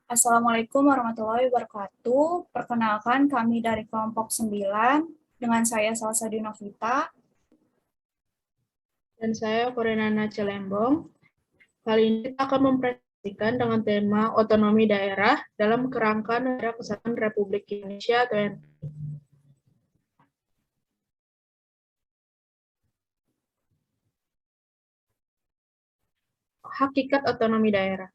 Assalamualaikum warahmatullahi wabarakatuh. Perkenalkan kami dari kelompok 9, dengan saya Salsa Novita. Dan saya Korenana Celembong. Kali ini kita akan mempresentasikan dengan tema otonomi daerah dalam kerangka Negara Kesatuan Republik Indonesia atau NKRI. Hakikat otonomi daerah.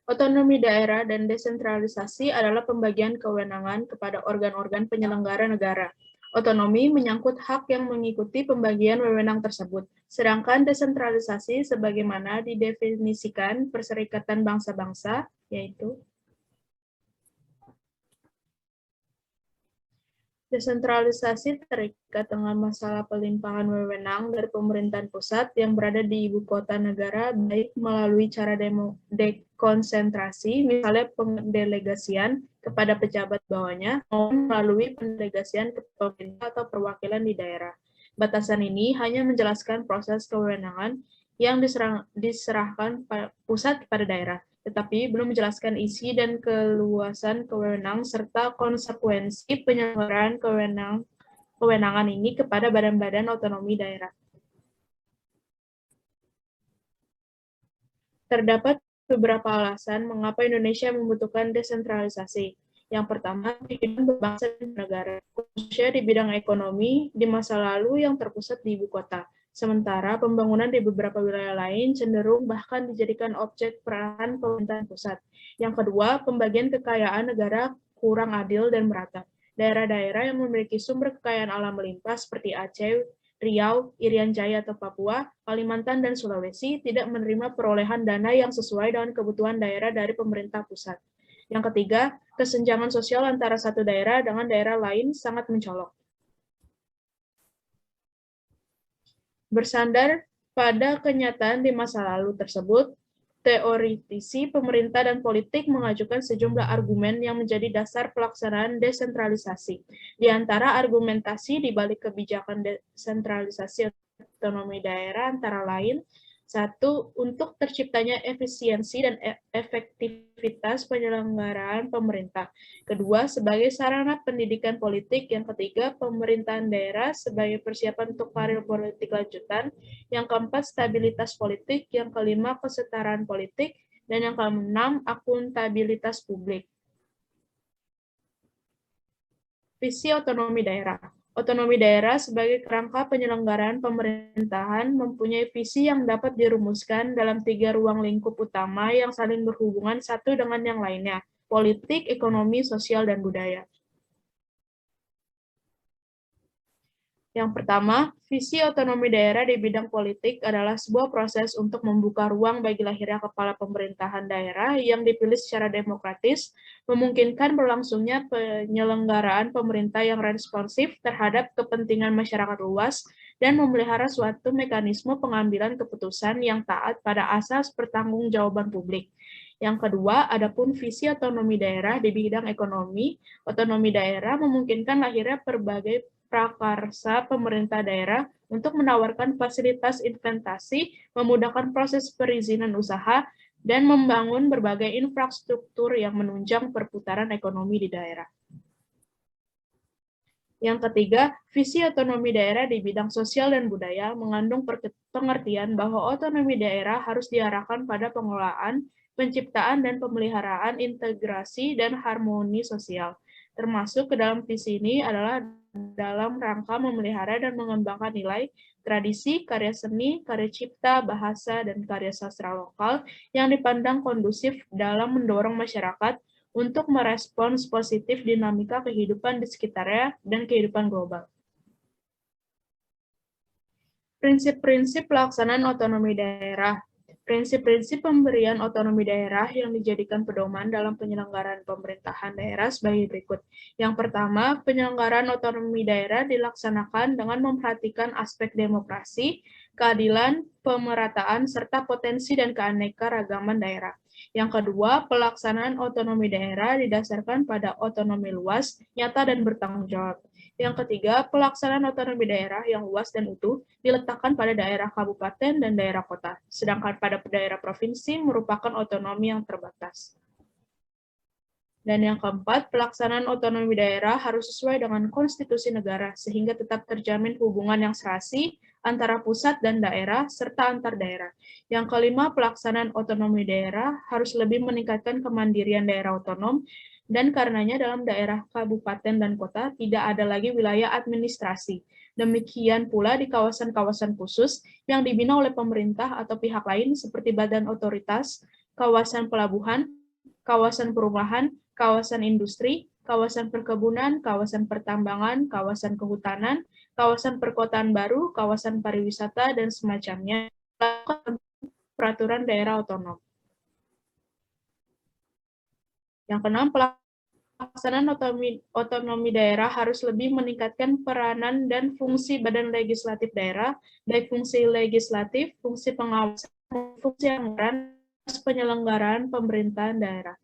Otonomi daerah dan desentralisasi adalah pembagian kewenangan kepada organ-organ penyelenggara negara. Otonomi menyangkut hak yang mengikuti pembagian wewenang tersebut, sedangkan desentralisasi sebagaimana didefinisikan Perserikatan Bangsa-Bangsa, yaitu desentralisasi terikat dengan masalah pelimpahan wewenang dari pemerintahan pusat yang berada di ibu kota negara, baik melalui cara dekonsentrasi, misalnya pendelegasian kepada pejabat bawahnya, maupun melalui pendelegasian ke pemerintah atau perwakilan di daerah. Batasan ini hanya menjelaskan proses kewenangan yang diserahkan pusat kepada daerah, tetapi belum menjelaskan isi dan keluasan kewenangan serta konsekuensi penyelenggaraan kewenangan ini kepada badan-badan otonomi daerah. Terdapat beberapa alasan mengapa Indonesia membutuhkan desentralisasi. Yang pertama, kehidupan berbangsa dan negara, khususnya di bidang ekonomi di masa lalu yang terpusat di ibu kota. Sementara pembangunan di beberapa wilayah lain cenderung bahkan dijadikan objek peranan pemerintahan pusat. Yang kedua, pembagian kekayaan negara kurang adil dan merata. Daerah-daerah yang memiliki sumber kekayaan alam melimpah seperti Aceh, Riau, Irian Jaya atau Papua, Kalimantan, dan Sulawesi tidak menerima perolehan dana yang sesuai dengan kebutuhan daerah dari pemerintah pusat. Yang ketiga, kesenjangan sosial antara satu daerah dengan daerah lain sangat mencolok. Bersandar pada kenyataan di masa lalu tersebut, teoritisi pemerintah dan politik mengajukan sejumlah argumen yang menjadi dasar pelaksanaan desentralisasi. Di antara argumentasi di balik kebijakan desentralisasi otonomi daerah antara lain, satu, untuk terciptanya efisiensi dan efektivitas penyelenggaraan pemerintah. Kedua, sebagai sarana pendidikan politik. Yang ketiga, pemerintahan daerah sebagai persiapan untuk karir politik lanjutan. Yang keempat, stabilitas politik. Yang kelima, kesetaraan politik. Dan yang keenam, akuntabilitas publik. Visi otonomi daerah. Otonomi daerah sebagai kerangka penyelenggaraan pemerintahan mempunyai visi yang dapat dirumuskan dalam 3 ruang lingkup utama yang saling berhubungan satu dengan yang lainnya, politik, ekonomi, sosial, dan budaya. Yang pertama, visi otonomi daerah di bidang politik adalah sebuah proses untuk membuka ruang bagi lahirnya kepala pemerintahan daerah yang dipilih secara demokratis, memungkinkan berlangsungnya penyelenggaraan pemerintah yang responsif terhadap kepentingan masyarakat luas, dan memelihara suatu mekanisme pengambilan keputusan yang taat pada asas pertanggungjawaban publik. Yang kedua, adapun visi otonomi daerah di bidang ekonomi, otonomi daerah memungkinkan lahirnya berbagai prakarsa pemerintah daerah untuk menawarkan fasilitas investasi, memudahkan proses perizinan usaha, dan membangun berbagai infrastruktur yang menunjang perputaran ekonomi di daerah. Yang ketiga, visi otonomi daerah di bidang sosial dan budaya mengandung pengertian bahwa otonomi daerah harus diarahkan pada pengelolaan, penciptaan, dan pemeliharaan integrasi dan harmoni sosial. Termasuk ke dalam visi ini adalah dalam rangka memelihara dan mengembangkan nilai, tradisi, karya seni, karya cipta, bahasa, dan karya sastra lokal yang dipandang kondusif dalam mendorong masyarakat untuk merespons positif dinamika kehidupan di sekitarnya dan kehidupan global. Prinsip-prinsip pelaksanaan otonomi daerah. Prinsip-prinsip pemberian otonomi daerah yang dijadikan pedoman dalam penyelenggaraan pemerintahan daerah sebagai berikut. Yang pertama, penyelenggaraan otonomi daerah dilaksanakan dengan memperhatikan aspek demokrasi, keadilan, pemerataan, serta potensi dan keanekaragaman daerah. Yang kedua, pelaksanaan otonomi daerah didasarkan pada otonomi luas, nyata, dan bertanggung jawab. Yang ketiga, pelaksanaan otonomi daerah yang luas dan utuh diletakkan pada daerah kabupaten dan daerah kota, sedangkan pada daerah provinsi merupakan otonomi yang terbatas. Dan yang keempat, pelaksanaan otonomi daerah harus sesuai dengan konstitusi negara, sehingga tetap terjamin hubungan yang serasi antara pusat dan daerah, serta antar daerah. Yang kelima, pelaksanaan otonomi daerah harus lebih meningkatkan kemandirian daerah otonom, dan karenanya dalam daerah kabupaten dan kota tidak ada lagi wilayah administrasi. Demikian pula di kawasan-kawasan khusus yang dibina oleh pemerintah atau pihak lain seperti badan otoritas, kawasan pelabuhan, kawasan perumahan, kawasan industri, kawasan perkebunan, kawasan pertambangan, kawasan kehutanan, kawasan perkotaan baru, kawasan pariwisata, dan semacamnya, peraturan daerah otonom. Yang keenam, pelaksanaan otonomi daerah harus lebih meningkatkan peranan dan fungsi badan legislatif daerah, baik fungsi legislatif, fungsi pengawasan, fungsi anggaran, penyelenggaraan pemerintahan daerah.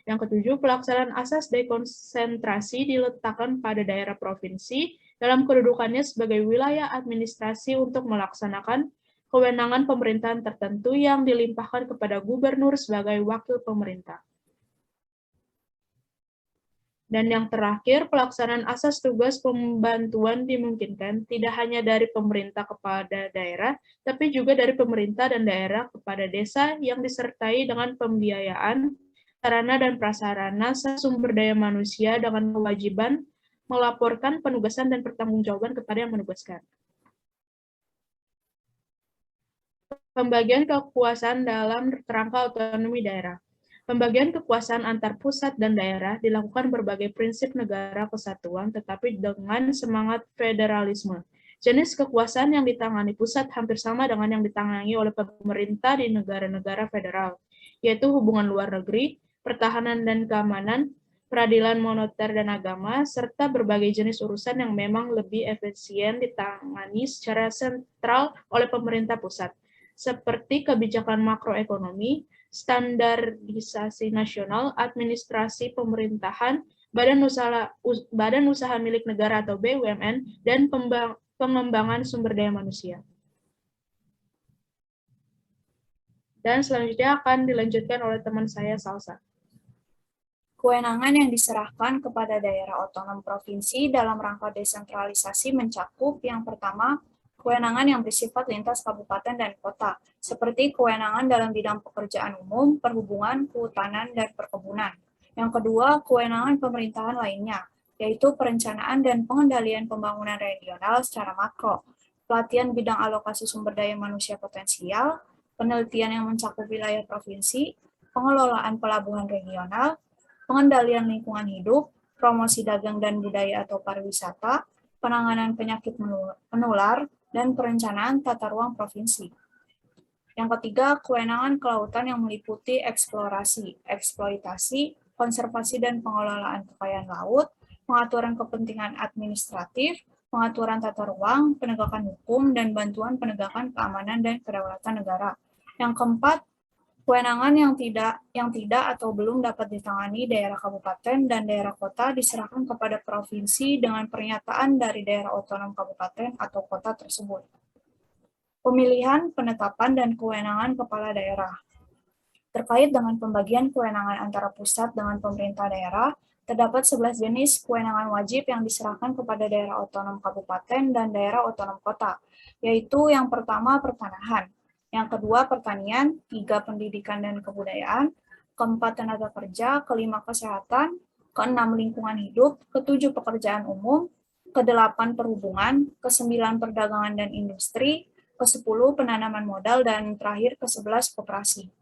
Yang ketujuh, pelaksanaan asas dekonsentrasi diletakkan pada daerah provinsi dalam kedudukannya sebagai wilayah administrasi untuk melaksanakan kewenangan pemerintahan tertentu yang dilimpahkan kepada gubernur sebagai wakil pemerintah. Dan yang terakhir, pelaksanaan asas tugas pembantuan dimungkinkan tidak hanya dari pemerintah kepada daerah, tapi juga dari pemerintah dan daerah kepada desa yang disertai dengan pembiayaan sarana dan prasarana sumber daya manusia dengan kewajiban melaporkan penugasan dan pertanggungjawaban kepada yang menugaskan. Pembagian kekuasaan dalam kerangka otonomi daerah. Pembagian kekuasaan antar pusat dan daerah dilakukan berbagai prinsip negara kesatuan, tetapi dengan semangat federalisme. Jenis kekuasaan yang ditangani pusat hampir sama dengan yang ditangani oleh pemerintah di negara-negara federal, yaitu hubungan luar negeri, pertahanan dan keamanan, peradilan moneter dan agama, serta berbagai jenis urusan yang memang lebih efisien ditangani secara sentral oleh pemerintah pusat, seperti kebijakan makroekonomi, standarisasi nasional, administrasi pemerintahan, badan usaha milik negara atau BUMN, dan pengembangan sumber daya manusia. Dan selanjutnya akan dilanjutkan oleh teman saya, Salsa. Kewenangan yang diserahkan kepada daerah otonom provinsi dalam rangka desentralisasi mencakup yang pertama, kewenangan yang bersifat lintas kabupaten dan kota, seperti kewenangan dalam bidang pekerjaan umum, perhubungan, kehutanan, dan perkebunan. Yang kedua, kewenangan pemerintahan lainnya, yaitu perencanaan dan pengendalian pembangunan regional secara makro, pelatihan bidang alokasi sumber daya manusia potensial, penelitian yang mencakup wilayah provinsi, pengelolaan pelabuhan regional, pengendalian lingkungan hidup, promosi dagang dan budaya atau pariwisata, penanganan penyakit menular, dan perencanaan tata ruang provinsi. Yang ketiga, kewenangan kelautan yang meliputi eksplorasi, eksploitasi, konservasi dan pengelolaan kekayaan laut, pengaturan kepentingan administratif, pengaturan tata ruang, penegakan hukum, dan bantuan penegakan keamanan dan kedaulatan negara. Yang keempat, kewenangan yang tidak atau belum dapat ditangani daerah kabupaten dan daerah kota diserahkan kepada provinsi dengan pernyataan dari daerah otonom kabupaten atau kota tersebut. Pemilihan, penetapan, dan kewenangan kepala daerah. Terkait dengan pembagian kewenangan antara pusat dengan pemerintah daerah, terdapat 11 jenis kewenangan wajib yang diserahkan kepada daerah otonom kabupaten dan daerah otonom kota, yaitu yang pertama pertanahan, yang kedua pertanian, tiga pendidikan dan kebudayaan, keempat tenaga kerja, kelima kesehatan, keenam lingkungan hidup, ketujuh pekerjaan umum, kedelapan perhubungan, kesembilan perdagangan dan industri, kesepuluh penanaman modal, dan terakhir ke-11 koperasi.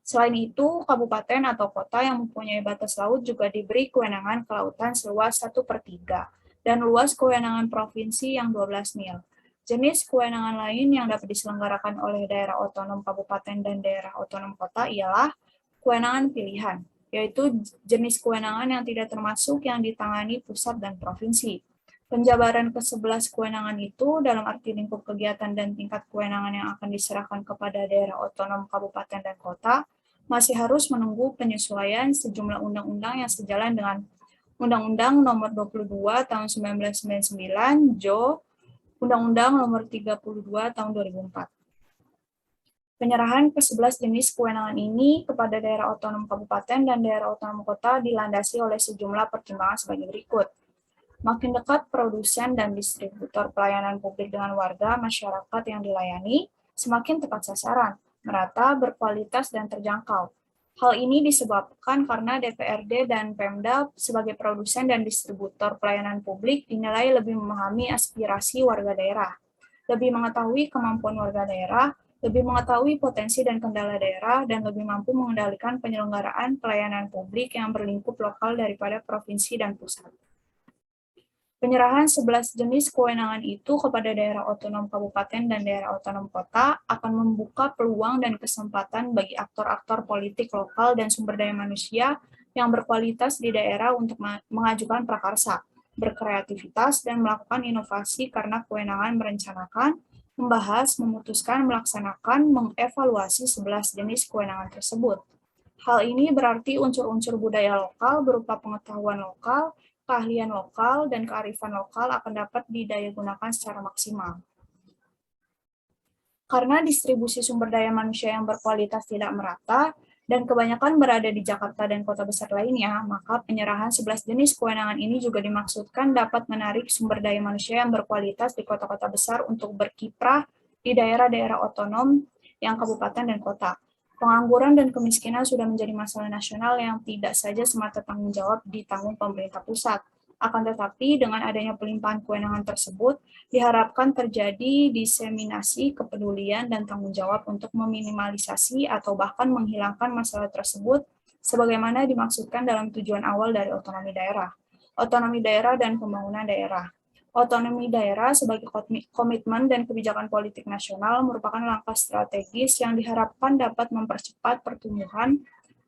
Selain itu, kabupaten atau kota yang mempunyai batas laut juga diberi kewenangan kelautan seluas 1/3 dan luas kewenangan provinsi yang 12 mil. Jenis kewenangan lain yang dapat diselenggarakan oleh daerah otonom kabupaten dan daerah otonom kota ialah kewenangan pilihan, yaitu jenis kewenangan yang tidak termasuk yang ditangani pusat dan provinsi. Penjabaran ke-11 kewenangan itu dalam arti lingkup kegiatan dan tingkat kewenangan yang akan diserahkan kepada daerah otonom kabupaten dan kota masih harus menunggu penyesuaian sejumlah undang-undang yang sejalan dengan Undang-Undang Nomor 22 Tahun 1999, JO, Undang-Undang Nomor 32 Tahun 2004. Penyerahan ke-11 jenis kewenangan ini kepada daerah otonom kabupaten dan daerah otonom kota dilandasi oleh sejumlah pertimbangan sebagai berikut. Makin dekat produsen dan distributor pelayanan publik dengan warga masyarakat yang dilayani, semakin tepat sasaran, merata, berkualitas, dan terjangkau. Hal ini disebabkan karena DPRD dan Pemda sebagai produsen dan distributor pelayanan publik dinilai lebih memahami aspirasi warga daerah, lebih mengetahui kemampuan warga daerah, lebih mengetahui potensi dan kendala daerah, dan lebih mampu mengendalikan penyelenggaraan pelayanan publik yang berlingkup lokal daripada provinsi dan pusat. Penyerahan 11 jenis kewenangan itu kepada daerah otonom kabupaten dan daerah otonom kota akan membuka peluang dan kesempatan bagi aktor-aktor politik lokal dan sumber daya manusia yang berkualitas di daerah untuk mengajukan prakarsa, berkreativitas, dan melakukan inovasi karena kewenangan merencanakan, membahas, memutuskan, melaksanakan, mengevaluasi 11 jenis kewenangan tersebut. Hal ini berarti unsur-unsur budaya lokal berupa pengetahuan lokal, keahlian lokal, dan kearifan lokal akan dapat didayagunakan secara maksimal. Karena distribusi sumber daya manusia yang berkualitas tidak merata, dan kebanyakan berada di Jakarta dan kota besar lainnya, maka penyerahan 11 jenis kewenangan ini juga dimaksudkan dapat menarik sumber daya manusia yang berkualitas di kota-kota besar untuk berkiprah di daerah-daerah otonom yang kabupaten dan kota. Pengangguran dan kemiskinan sudah menjadi masalah nasional yang tidak saja semata tanggung jawab ditanggung pemerintah pusat. Akan tetapi, dengan adanya pelimpahan kewenangan tersebut, diharapkan terjadi diseminasi kepedulian dan tanggung jawab untuk meminimalisasi atau bahkan menghilangkan masalah tersebut sebagaimana dimaksudkan dalam tujuan awal dari otonomi daerah dan pembangunan daerah. Otonomi daerah sebagai komitmen dan kebijakan politik nasional merupakan langkah strategis yang diharapkan dapat mempercepat pertumbuhan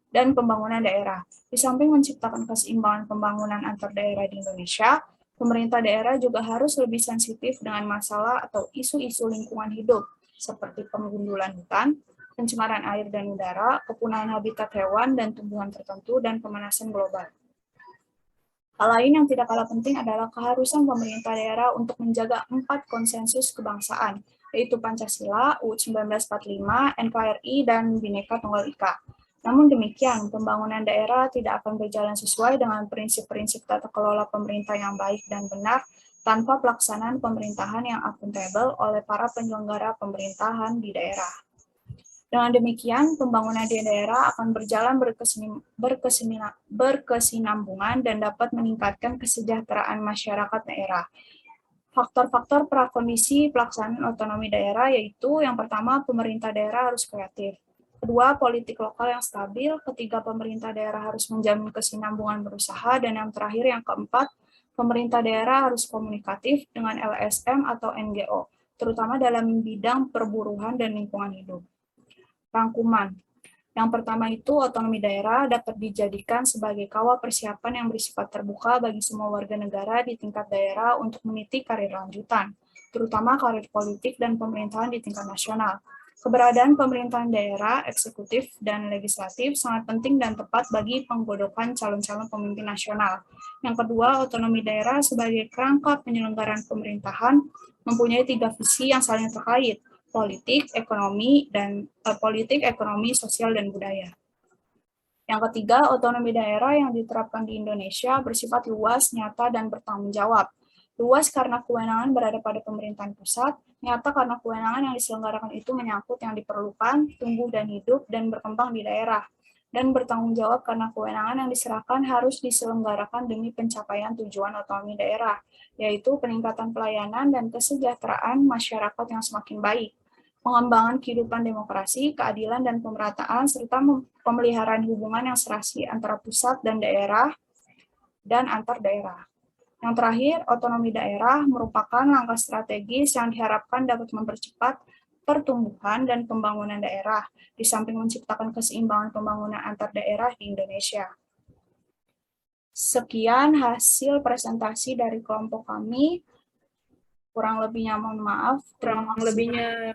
dan pembangunan daerah. Di samping menciptakan keseimbangan pembangunan antar daerah di Indonesia, pemerintah daerah juga harus lebih sensitif dengan masalah atau isu-isu lingkungan hidup, seperti penggundulan hutan, pencemaran air dan udara, kepunahan habitat hewan dan tumbuhan tertentu, dan pemanasan global. Hal lain yang tidak kalah penting adalah keharusan pemerintah daerah untuk menjaga 4 konsensus kebangsaan, yaitu Pancasila, UUD 1945, NKRI, dan Bhinneka Tunggal Ika. Namun demikian, pembangunan daerah tidak akan berjalan sesuai dengan prinsip-prinsip tata kelola pemerintah yang baik dan benar tanpa pelaksanaan pemerintahan yang akuntabel oleh para penyelenggara pemerintahan di daerah. Dengan demikian, pembangunan di daerah akan berjalan berkesinambungan dan dapat meningkatkan kesejahteraan masyarakat daerah. Faktor-faktor prakondisi pelaksanaan otonomi daerah yaitu yang pertama, pemerintah daerah harus kreatif. Kedua, politik lokal yang stabil. Ketiga, pemerintah daerah harus menjamin kesinambungan berusaha. Dan yang terakhir, yang keempat, pemerintah daerah harus komunikatif dengan LSM atau NGO, terutama dalam bidang perburuhan dan lingkungan hidup. Rangkuman. Yang pertama itu, otonomi daerah dapat dijadikan sebagai kawal persiapan yang bersifat terbuka bagi semua warga negara di tingkat daerah untuk meniti karir lanjutan, terutama karir politik dan pemerintahan di tingkat nasional. Keberadaan pemerintahan daerah, eksekutif, dan legislatif sangat penting dan tepat bagi penggodokan calon-calon pemimpin nasional. Yang kedua, otonomi daerah sebagai kerangka penyelenggaraan pemerintahan mempunyai 3 visi yang saling terkait, politik, ekonomi, sosial, dan budaya. Yang ketiga, otonomi daerah yang diterapkan di Indonesia bersifat luas, nyata, dan bertanggung jawab. Luas karena kewenangan berada pada pemerintahan pusat, nyata karena kewenangan yang diselenggarakan itu menyangkut yang diperlukan, tumbuh dan hidup, dan berkembang di daerah. Dan bertanggung jawab karena kewenangan yang diserahkan harus diselenggarakan demi pencapaian tujuan otonomi daerah, yaitu peningkatan pelayanan dan kesejahteraan masyarakat yang semakin baik, pengembangan kehidupan demokrasi, keadilan dan pemerataan, serta pemeliharaan hubungan yang serasi antara pusat dan daerah dan antar daerah. Yang terakhir, otonomi daerah merupakan langkah strategis yang diharapkan dapat mempercepat pertumbuhan dan pembangunan daerah, di samping menciptakan keseimbangan pembangunan antar daerah di Indonesia. Sekian hasil presentasi dari kelompok kami. Kurang lebihnya mohon maaf. Kurang lebihnya